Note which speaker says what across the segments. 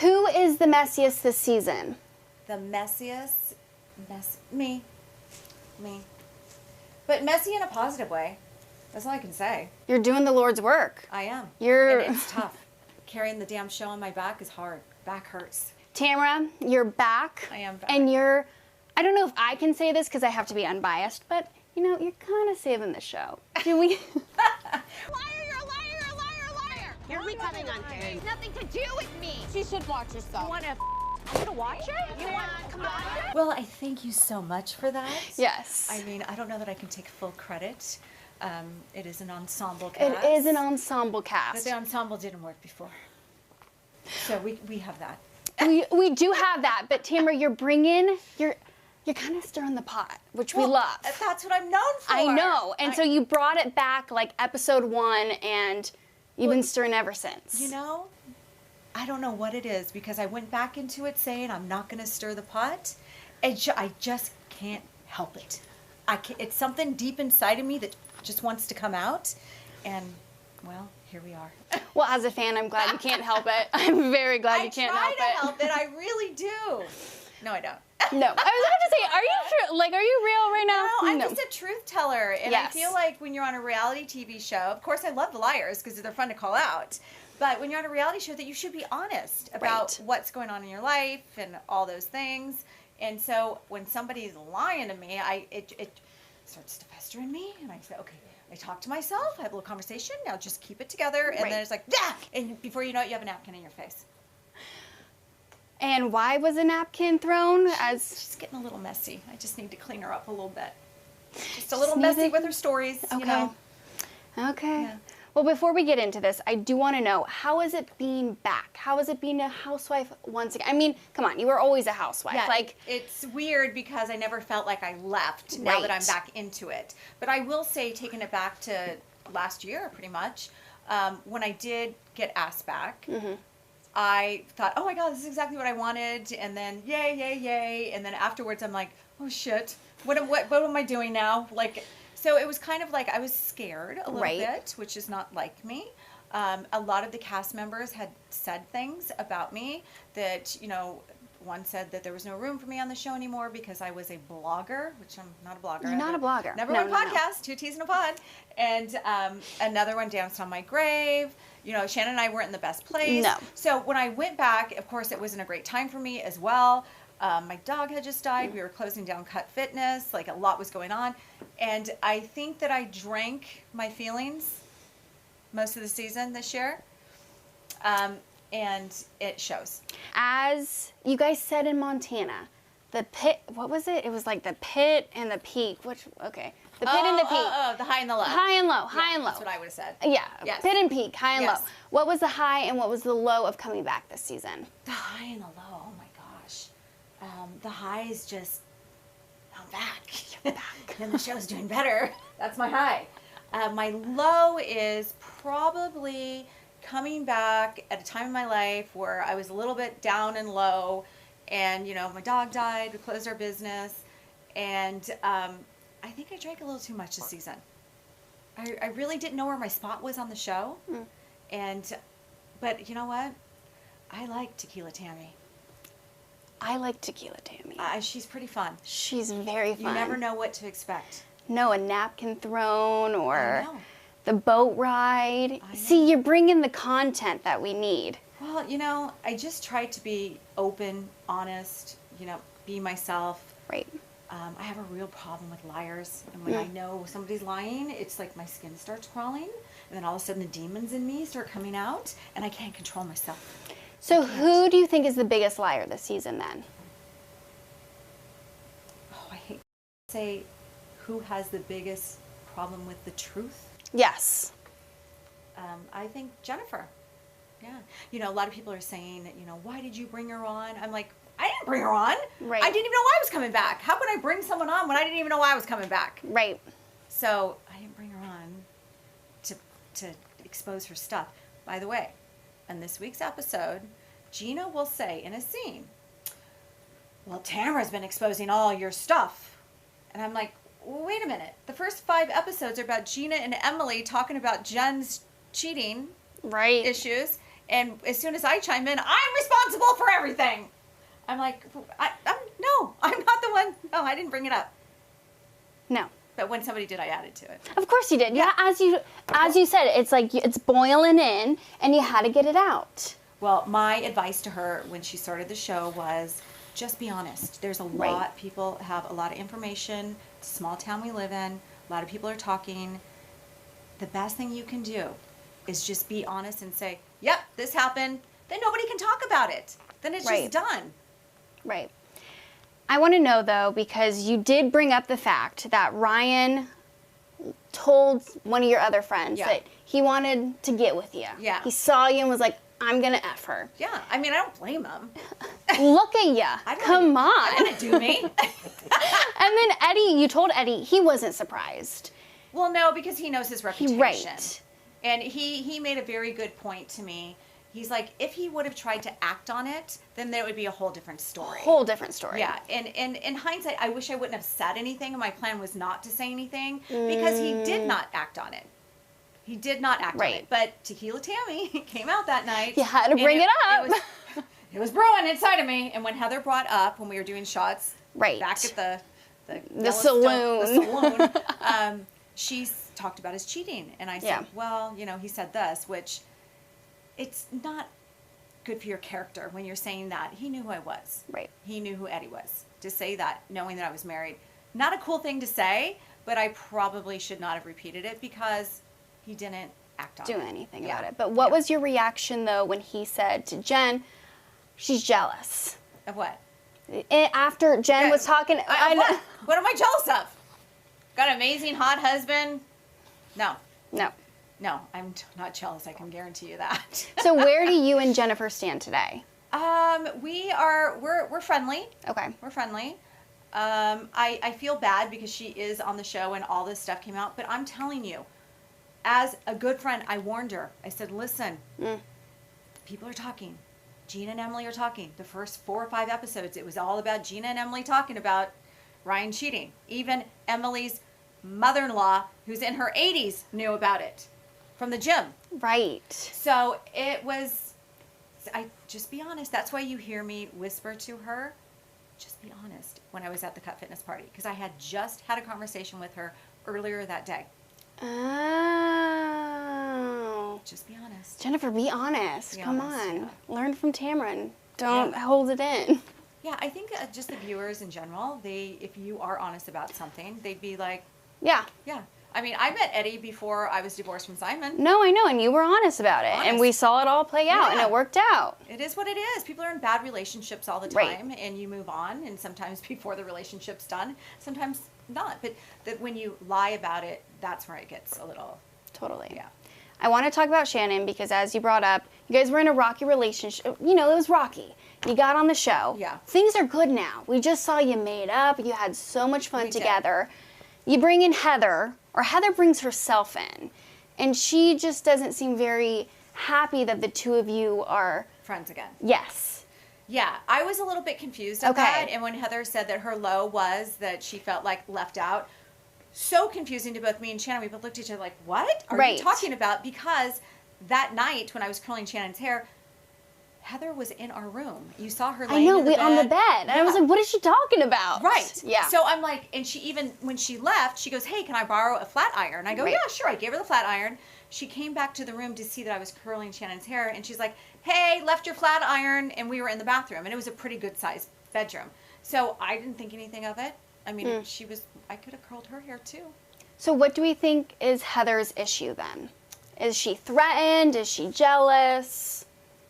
Speaker 1: Who is the messiest this season?
Speaker 2: The messiest? Me. But messy in a positive way. That's all I can say.
Speaker 1: You're doing the Lord's work.
Speaker 2: I am. And it's tough. Carrying the damn show on my back is hard. Back hurts.
Speaker 1: Tamra, you're back.
Speaker 2: I am back.
Speaker 1: And I don't know if I can say this because I have to be unbiased, but, you're kind of saving the show. Do we?
Speaker 3: Liar, you're a liar, you're a liar, a liar. You're becoming unfair. Nothing to do with me. She should watch herself. You want to I'm going to watch her? You want to watch her?
Speaker 2: Well, I thank you so much for that.
Speaker 1: Yes.
Speaker 2: I mean, I don't know that I can take full credit. It is an ensemble cast.
Speaker 1: It is an ensemble cast.
Speaker 2: But the ensemble didn't work before. So we have that.
Speaker 1: We do have that, but Tamra, you're kind of stirring the pot, which we love.
Speaker 2: That's what I'm known for.
Speaker 1: I know, and so you brought it back like episode 1, and you've been stirring ever since.
Speaker 2: I don't know what it is, because I went back into it saying I'm not going to stir the pot. I just can't help it. It's something deep inside of me that just wants to come out, and well, here we are.
Speaker 1: Well, as a fan, I'm glad you can't help it. I'm very glad you can't help it.
Speaker 2: I try to help it. I really do. No, I don't.
Speaker 1: No, I was about to say, are you true? Like, are you real right now?
Speaker 2: No, I'm just a truth teller, and I feel like when you're on a reality TV show, of course, I love the liars because they're fun to call out. But when you're on a reality show, that you should be honest about what's going on in your life and all those things. And so when somebody's lying to me, it starts to fester in me, and I say, okay. I talk to myself, I have a little conversation, now just keep it together, and then it's like, yeah! And before you know it, you have a napkin in your face.
Speaker 1: And why was a napkin thrown?
Speaker 2: She's getting a little messy. I just need to clean her up a little bit. Just a little messy with her stories,
Speaker 1: Okay.
Speaker 2: you know.
Speaker 1: Okay.
Speaker 2: Yeah.
Speaker 1: Well, before we get into this, I do want to know, how is it being back? How is it being a housewife once again? I mean, come on, you were always a housewife.
Speaker 2: Yeah,
Speaker 1: like,
Speaker 2: it's weird because I never felt like I left now that I'm back into it. But I will say, taking it back to last year, pretty much, when I did get asked back, I thought, oh my God, this is exactly what I wanted. And then, yay, yay, yay. And then afterwards, I'm like, oh shit, what am I doing now? Like, so it was kind of like I was scared a little bit, which is not like me. A lot of the cast members had said things about me that, one said that there was no room for me on the show anymore because I was a blogger, which I'm not a blogger.
Speaker 1: You're not a blogger.
Speaker 2: Number one podcast, 2 T's in a pod. And another one danced on my grave. Shannon and I weren't in the best place.
Speaker 1: No.
Speaker 2: So when I went back, of course, it wasn't a great time for me as well. My dog had just died. We were closing down Cut Fitness. Like, a lot was going on. And I think that I drank my feelings most of the season this year. And it shows. As you guys said in Montana, the pit, what was it? It was like the pit and the peak. The pit and the peak. The high and the low. High and low, high and low. That's what I would have said. Yeah, yes. Pit and peak, high and low. What was the high and what was the low of coming back this season? The high and the low, oh my gosh. The high is just, I'm back. You're back. And the show's doing better. That's my high. My low is probably coming back at a time in my life where I was a little bit down and low, and my dog died, we closed our business, and I think I drank a little too much this season. I really didn't know where my spot was on the show, but you know what? I like Tequila Tammy. I like Tequila Tammy. She's pretty fun. She's very fun. You never know what to expect. No, a napkin thrown or the boat ride. See, you're bringing the content that we need. Well, I just tried to be open, honest, be myself. Right. I have a real problem with liars. And when I know somebody's lying, it's like my skin starts crawling. And then all of a sudden the demons in me start coming out. And I can't control myself. So who do you think is the biggest liar this season then? Oh, I hate to say who has the biggest problem with the truth. Yes. I think Jennifer. Yeah. A lot of people are saying, why did you bring her on? I'm like, I didn't bring her on. Right. I didn't even know I was coming back. How could I bring someone on when I didn't even know I was coming back? Right. So I didn't bring her on to expose her stuff. By the way, in this week's episode, Gina will say in a scene, well, Tamra's been exposing all your stuff. And I'm like, wait a minute. The first 5 episodes are about Gina and Emily talking about Jen's cheating issues.
Speaker 4: And as soon as I chime in, I'm responsible for everything. I'm like, no, I'm not the one. No, I didn't bring it up.
Speaker 1: No.
Speaker 4: But when somebody did, I added to it.
Speaker 1: Of course you did. Yeah, as you said, it's like it's boiling in, and you had to get it out.
Speaker 4: Well, my advice to her when she started the show was just be honest. There's a lot, people have a lot of information. It's a small town we live in. A lot of people are talking. The best thing you can do is just be honest and say, yep, this happened. Then nobody can talk about it. Then it's just done.
Speaker 1: Right. I want to know, though, because you did bring up the fact that Ryan told one of your other friends that he wanted to get with you.
Speaker 4: Yeah.
Speaker 1: He saw you and was like, I'm going to F her.
Speaker 4: Yeah. I mean, I don't blame him.
Speaker 1: Look at ya. Come on.
Speaker 4: I want to do me.
Speaker 1: And then Eddie, you told Eddie he wasn't surprised.
Speaker 4: Well, no, because he knows his reputation.
Speaker 1: Right.
Speaker 4: And he made a very good point to me. He's like, if he would have tried to act on it, then there would be a whole different story.
Speaker 1: Whole different story.
Speaker 4: Yeah. And in hindsight, I wish I wouldn't have said anything. And my plan was not to say anything because he did not act on it. He did not act on it. But Tequila Tammy came out that night.
Speaker 1: You had to bring it up.
Speaker 4: It was brewing inside of me. And when Heather brought up, when we were doing shots back at the
Speaker 1: saloon,
Speaker 4: she talked about his cheating. And I said, well, he said this, which it's not good for your character when you're saying that. He knew who I was.
Speaker 1: Right.
Speaker 4: He knew who Eddie was. To say that, knowing that I was married, not a cool thing to say, but I probably should not have repeated it because he didn't act on it.
Speaker 1: Do anything about it. But what was your reaction, though, when he said to Jen, she's jealous?
Speaker 4: Of what?
Speaker 1: After Jen was talking.
Speaker 4: What am I jealous of? Got an amazing, hot husband? No. No, I'm not jealous. I can guarantee you that.
Speaker 1: So where do you and Jennifer stand today?
Speaker 4: We're friendly.
Speaker 1: Okay.
Speaker 4: We're friendly. I feel bad because she is on the show and all this stuff came out, but I'm telling you, as a good friend, I warned her. I said, listen, people are talking. Gina and Emily are talking. The first 4 or 5 episodes, it was all about Gina and Emily talking about Ryan cheating. Even Emily's mother-in-law, who's in her 80s, knew about it from the gym.
Speaker 1: Right.
Speaker 4: So it was, just be honest. That's why you hear me whisper to her, just be honest, when I was at the Cut Fitness party. Because I had just had a conversation with her earlier that day.
Speaker 1: Oh.
Speaker 4: Just be honest.
Speaker 1: Jennifer, be honest. Come on. Yeah. Learn from Tamra and don't hold it in.
Speaker 4: Yeah, I think just the viewers in general, if you are honest about something, they'd be like,
Speaker 1: yeah.
Speaker 4: I mean, I met Eddie before I was divorced from Simon.
Speaker 1: No, I know, and you were honest about it. And we saw it all play out, and it worked out.
Speaker 4: It is what it is. People are in bad relationships all the time, and you move on, and sometimes before the relationship's done, sometimes not. But when you lie about it, that's where it gets a little...
Speaker 1: Totally.
Speaker 4: Yeah.
Speaker 1: I want to talk about Shannon because, as you brought up, you guys were in a rocky relationship. It was rocky. You got on the show.
Speaker 4: Yeah.
Speaker 1: Things are good now. We just saw you made up. You had so much fun together. You bring in Heather, or Heather brings herself in, and she just doesn't seem very happy that the two of you are...
Speaker 4: friends again.
Speaker 1: Yes.
Speaker 4: Yeah, I was a little bit confused at that, and when Heather said that her low was that she felt like left out, so confusing to both me and Shannon. We both looked at each other like, what are you talking about? Because that night when I was curling Shannon's hair, Heather was in our room. You saw her laying on the bed.
Speaker 1: And I was like, what is she talking about?
Speaker 4: Right.
Speaker 1: Yeah.
Speaker 4: So I'm like, and she even, when she left, she goes, hey, can I borrow a flat iron? I go, yeah, sure. I gave her the flat iron. She came back to the room to see that I was curling Shannon's hair. And she's like, hey, left your flat iron. And we were in the bathroom. And it was a pretty good sized bedroom. So I didn't think anything of it. I mean, I could have curled her hair too.
Speaker 1: So what do we think is Heather's issue then? Is she threatened? Is she jealous?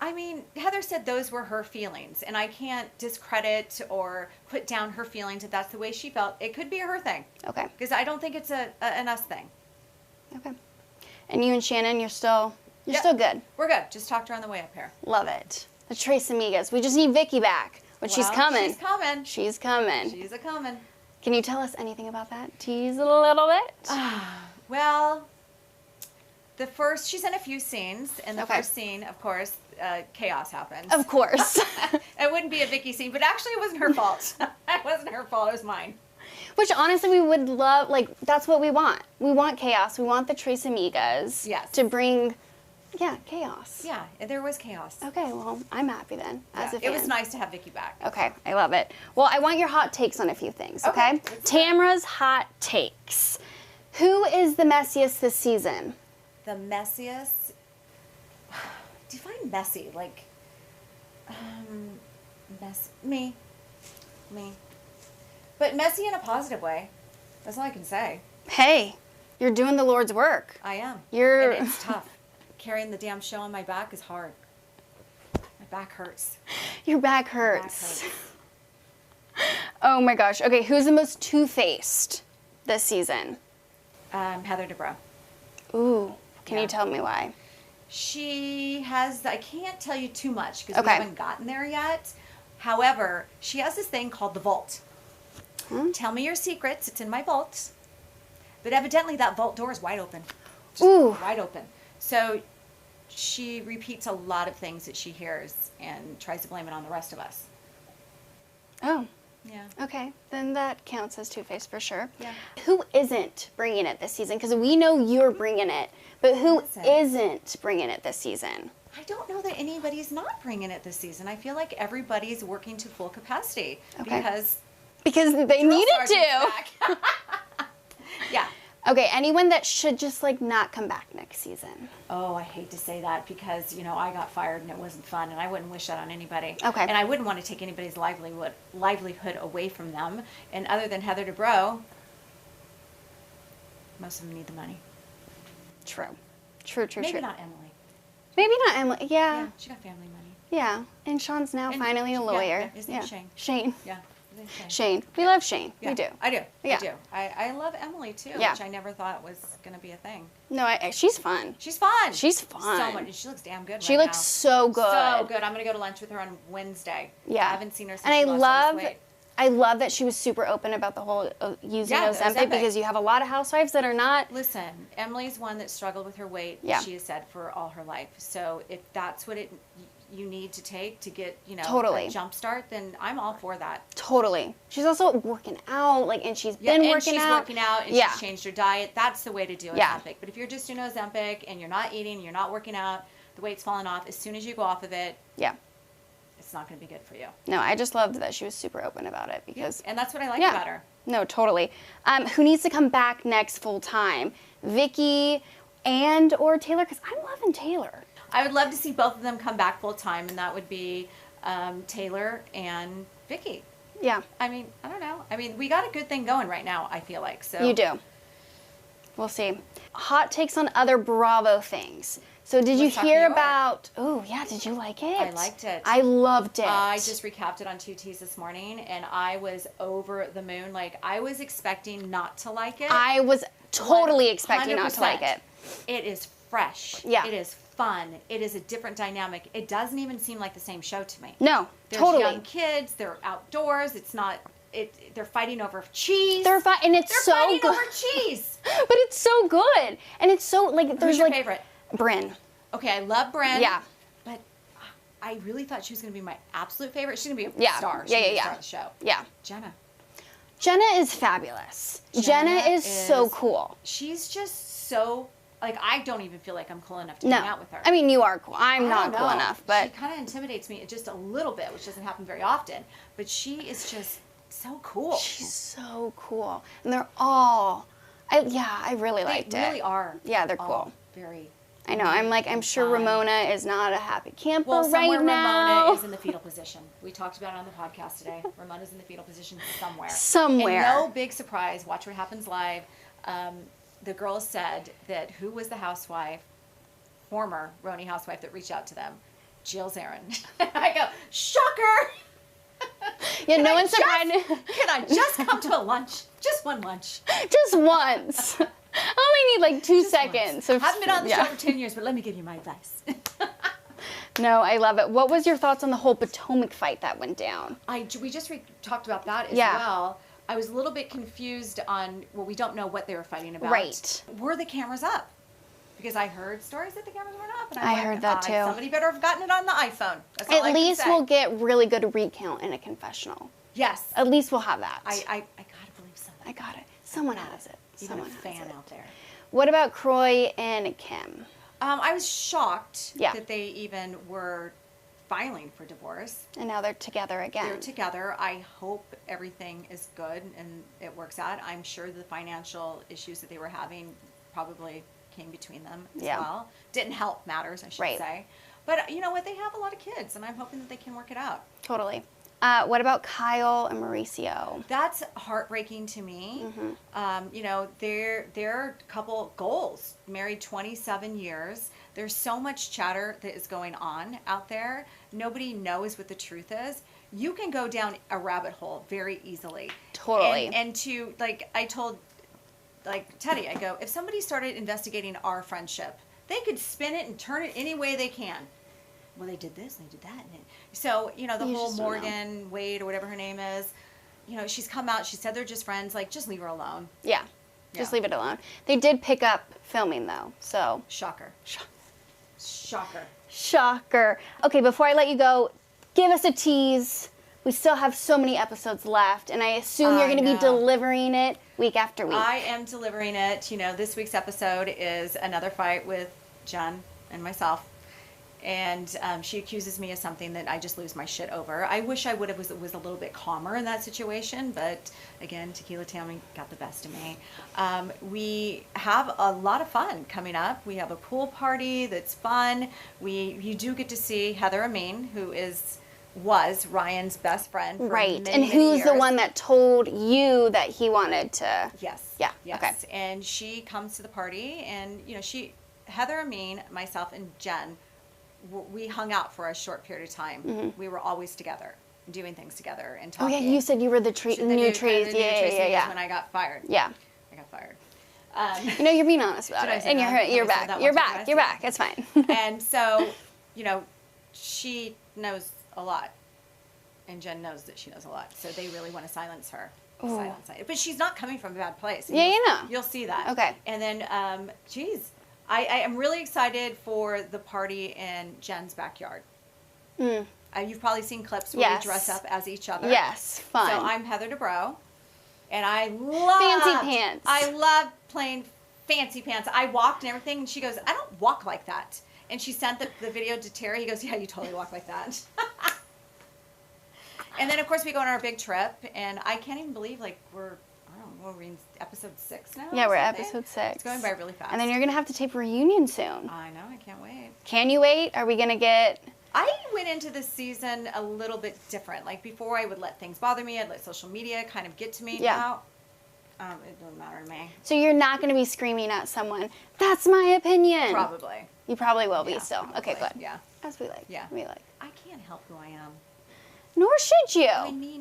Speaker 4: I mean, Heather said those were her feelings, and I can't discredit or put down her feelings if that's the way she felt. It could be a her thing. Okay. Because I don't think it's an us thing.
Speaker 1: Okay. And you and Shannon, you're still good.
Speaker 4: We're good. Just talked to her on the way up here.
Speaker 1: Love it. The Trace Amigas. We just need Vicki back, but she's coming.
Speaker 4: She's coming.
Speaker 1: She's coming.
Speaker 4: She's a coming.
Speaker 1: Can you tell us anything about that? Tease a little bit.
Speaker 4: Well, she's in a few scenes. In the first scene, of course, chaos happens.
Speaker 1: Of course.
Speaker 4: It wouldn't be a Vicki scene, but actually it wasn't her fault. It wasn't her fault. It was mine.
Speaker 1: Which honestly we would love, that's what we want. We want chaos. We want the Trace Amigas to bring Yeah, chaos.
Speaker 4: Yeah, there was chaos.
Speaker 1: Okay, well, I'm happy then, as a fan.
Speaker 4: It was nice to have Vicki back.
Speaker 1: Okay, I love it. Well, I want your hot takes on a few things, okay? Tamra's hot takes. Who is the messiest this season?
Speaker 4: The messiest? Define messy, like, me. But messy in a positive way. That's all I can say.
Speaker 1: Hey, you're doing the Lord's work.
Speaker 4: I am.
Speaker 1: And
Speaker 4: it's tough. Carrying the damn show on my back is hard. My back hurts.
Speaker 1: Your back hurts. Oh my gosh. Okay, who's the most two-faced this season?
Speaker 4: Heather Dubrow.
Speaker 1: Ooh, can you tell me why?
Speaker 4: She has, I can't tell you too much because we haven't gotten there yet. However, she has this thing called the vault. Tell me your secrets. It's in my vault. But evidently that vault door is wide open. Wide open. So she repeats a lot of things that she hears and tries to blame it on the rest of us.
Speaker 1: Oh.
Speaker 4: Yeah.
Speaker 1: Okay, then that counts as two-faced for sure.
Speaker 4: Yeah.
Speaker 1: Who isn't bringing it this season? Because we know you're bringing it, but who isn't bringing it this season?
Speaker 4: I don't know that anybody's not bringing it this season. I feel like everybody's working to full capacity because
Speaker 1: they needed to.
Speaker 4: Yeah.
Speaker 1: Okay, anyone that should just like not come back next season?
Speaker 4: Oh, I hate to say that because, you know, I got fired and it wasn't fun and I wouldn't wish that on anybody.
Speaker 1: Okay.
Speaker 4: And I wouldn't want to take anybody's livelihood away from them. And other than Heather Dubrow, most of them need the money.
Speaker 1: True.
Speaker 4: Maybe not Emily.
Speaker 1: Maybe not Emily. Yeah.
Speaker 4: Yeah, she got family money.
Speaker 1: Yeah. And Sean's now finally a lawyer.
Speaker 4: Yeah, his name's Shane.
Speaker 1: Shane.
Speaker 4: Yeah.
Speaker 1: Shane. We love Shane.
Speaker 4: Yeah,
Speaker 1: We do.
Speaker 4: I do.
Speaker 1: Yeah.
Speaker 4: I do. I love Emily too,
Speaker 1: Yeah.
Speaker 4: which I never thought was going to be a thing.
Speaker 1: No, she's fun.
Speaker 4: She's fun.
Speaker 1: She's fun.
Speaker 4: So much. She looks damn good.
Speaker 1: She
Speaker 4: right
Speaker 1: looks
Speaker 4: now.
Speaker 1: so good.
Speaker 4: So good. I'm going to go to lunch with her on Wednesday.
Speaker 1: Yeah.
Speaker 4: I haven't seen her since
Speaker 1: And
Speaker 4: she lost all this weight.
Speaker 1: I love that she was super open about the whole using Ozempic because you have a lot of housewives that are not.
Speaker 4: Listen, Emily's one that struggled with her weight.
Speaker 1: Yeah.
Speaker 4: She has said for all her life. So if that's what you need to take to get, you know,
Speaker 1: Totally.
Speaker 4: a jump start, then I'm all for that.
Speaker 1: Totally. She's also working out, like, and she's been working out.
Speaker 4: Working out, and she's changed her diet. That's the way to do Ozempic.
Speaker 1: Yeah.
Speaker 4: But if you're just doing Ozempic and you're not eating, you're not working out, the weight's falling off, as soon as you go off of it, it's not going to be good for you.
Speaker 1: No, I just loved that she was super open about it because.
Speaker 4: And that's what I like about her.
Speaker 1: No, totally. Who needs to come back next full time? Vicki or Taylor? Because I'm loving Taylor.
Speaker 4: I would love to see both of them come back full time, and that would be Taylor and Vicki.
Speaker 1: Yeah.
Speaker 4: I mean, I don't know. I mean, we got a good thing going right now, I feel like. So
Speaker 1: You do. We'll see. Hot takes on other Bravo things. So did you hear about... Oh, yeah. Did you like it?
Speaker 4: I liked it.
Speaker 1: I loved it.
Speaker 4: I just recapped it on 2Ts this morning, and I was over the moon. Like, I was expecting not to like it.
Speaker 1: I was totally expecting not to like it.
Speaker 4: It is fresh.
Speaker 1: Yeah.
Speaker 4: It is fun. It is a different dynamic. It doesn't even seem like the same show to me.
Speaker 1: No,
Speaker 4: There's
Speaker 1: totally.
Speaker 4: young kids. They're outdoors. It's not... They're fighting over cheese.
Speaker 1: They're fighting over
Speaker 4: cheese.
Speaker 1: But it's so good. And it's so, like... There's
Speaker 4: Who's your
Speaker 1: like,
Speaker 4: favorite?
Speaker 1: Brynn.
Speaker 4: Okay, I love Brynn.
Speaker 1: Yeah.
Speaker 4: But I really thought she was going to be my absolute favorite. She's going to be a
Speaker 1: Yeah.
Speaker 4: star.
Speaker 1: Yeah,
Speaker 4: She's
Speaker 1: yeah,
Speaker 4: the
Speaker 1: yeah.
Speaker 4: star of the show.
Speaker 1: Yeah.
Speaker 4: Jenna
Speaker 1: is fabulous. Jenna is so cool.
Speaker 4: She's just so... Like, I don't even feel like I'm cool enough to
Speaker 1: No.
Speaker 4: hang out with her.
Speaker 1: I mean, you are cool. I'm not
Speaker 4: don't
Speaker 1: cool
Speaker 4: know.
Speaker 1: enough, but...
Speaker 4: She kind of intimidates me just a little bit, which doesn't happen very often. But she is just so cool.
Speaker 1: She's so cool. And they're all... I really liked it.
Speaker 4: They really are.
Speaker 1: Yeah, they're cool.
Speaker 4: Very...
Speaker 1: I know. I'm sure
Speaker 4: fun.
Speaker 1: Ramona is not a happy camper
Speaker 4: Well, somewhere
Speaker 1: right now.
Speaker 4: Ramona is in the fetal position. We talked about it on the podcast today. Ramona's in the fetal position somewhere.
Speaker 1: Somewhere.
Speaker 4: And no big surprise. Watch what happens live. The girls said that who was the housewife, former Roni housewife that reached out to them? Jill Zarin. I go, shocker!
Speaker 1: Yeah, no one's surprised.
Speaker 4: Can I just come to a lunch? Just one lunch.
Speaker 1: Just once. I only need like 2 seconds.
Speaker 4: I haven't been on the show for 10 years, but let me give you my advice.
Speaker 1: No, I love it. What was your thoughts on the whole Potomac fight that went down?
Speaker 4: We just talked about that as well. I was a little bit confused on, we don't know what they were fighting about.
Speaker 1: Right.
Speaker 4: Were the cameras up? Because I heard stories that the cameras weren't up. And
Speaker 1: I heard that too.
Speaker 4: Somebody better have gotten it on the iPhone. That's all
Speaker 1: At
Speaker 4: I can
Speaker 1: least
Speaker 4: say.
Speaker 1: we'll get really good recount in a confessional.
Speaker 4: Yes.
Speaker 1: At least we'll have that.
Speaker 4: I gotta believe something.
Speaker 1: I got it. Someone has it.
Speaker 4: Even
Speaker 1: Someone
Speaker 4: a fan
Speaker 1: has it.
Speaker 4: out there.
Speaker 1: What about Croy and Kim?
Speaker 4: I was shocked
Speaker 1: Yeah.
Speaker 4: that they even were filing for divorce.
Speaker 1: And now they're together again.
Speaker 4: They're together. I hope everything is good and it works out. I'm sure the financial issues that they were having probably came between them as well. Didn't help matters, I should say. But you know what? They have a lot of kids, and I'm hoping that they can work it out.
Speaker 1: Totally. What about Kyle and Mauricio?
Speaker 4: That's heartbreaking to me. You know, they're a couple goals, married 27 years. There's so much chatter that is going on out there. Nobody knows what the truth is. You can go down a rabbit hole very easily.
Speaker 1: Totally.
Speaker 4: And to, like, I told, like, Teddy, I go, if somebody started investigating our friendship, they could spin it and turn it any way they can. Well, they did this and they did that. And so, you know, the whole Morgan Wade or whatever her name is, you know, she's come out, she said they're just friends. Like, just leave her alone.
Speaker 1: Yeah. Just leave it alone. They did pick up filming, though, so.
Speaker 4: Shocker. Shocker.
Speaker 1: Shocker. Okay, before I let you go, give us a tease. We still have so many episodes left, and I assume you're going to be delivering it week after week.
Speaker 4: I am delivering it. You know, this week's episode is another fight with Jen and myself. And she accuses me of something that I just lose my shit over. I wish I would have was a little bit calmer in that situation, but again, Tequila Tammy got the best of me. We have a lot of fun coming up. We have a pool party that's fun. You do get to see Heather Amin, who was Ryan's best friend for many,
Speaker 1: and
Speaker 4: many
Speaker 1: who's
Speaker 4: years.
Speaker 1: the one that told you that he wanted to?
Speaker 4: Yes.
Speaker 1: Yeah.
Speaker 4: Yes.
Speaker 1: Okay.
Speaker 4: And she comes to the party, and you know, Heather Amin, myself, and Jen. We hung out for a short period of time. We were always together, doing things together and talking.
Speaker 1: Oh, yeah, you said you were the new trees. Yeah.
Speaker 4: When I got fired.
Speaker 1: Yeah.
Speaker 4: I got fired.
Speaker 1: You know, you're being honest about it. And you're back. You're back. You're back. It's fine.
Speaker 4: And so, you know, she knows a lot. And Jen knows that she knows a lot. So they really want to silence her. But she's not coming from a bad place.
Speaker 1: Yeah, you know.
Speaker 4: You'll see that.
Speaker 1: Okay.
Speaker 4: And then, I am really excited for the party in Jen's backyard. You've probably seen clips where we dress up as each other.
Speaker 1: Yes, fun.
Speaker 4: So I'm Heather Dubrow, and I love
Speaker 1: fancy pants.
Speaker 4: I love playing fancy pants. I walked and everything, and she goes, "I don't walk like that." And she sent the video to Terry. He goes, "Yeah, you totally walk like that." And then of course we go on our big trip, and I can't even believe we're in episode 6 now.
Speaker 1: Yeah, we're at episode 6.
Speaker 4: It's going by really fast.
Speaker 1: And then you're going to have to tape a reunion soon.
Speaker 4: I know, I can't wait.
Speaker 1: Can you wait? Are we going to get...
Speaker 4: I went into this season a little bit different. Like before, I would let things bother me. I'd let social media kind of get to me.
Speaker 1: Yeah.
Speaker 4: Now, it doesn't matter to me.
Speaker 1: So you're not going to be screaming at someone, "That's my opinion."
Speaker 4: Probably.
Speaker 1: You probably will be still.
Speaker 4: Probably.
Speaker 1: Okay, good.
Speaker 4: Yeah.
Speaker 1: As we like.
Speaker 4: Yeah.
Speaker 1: We like.
Speaker 4: I can't help who I am.
Speaker 1: Nor should you.
Speaker 4: I need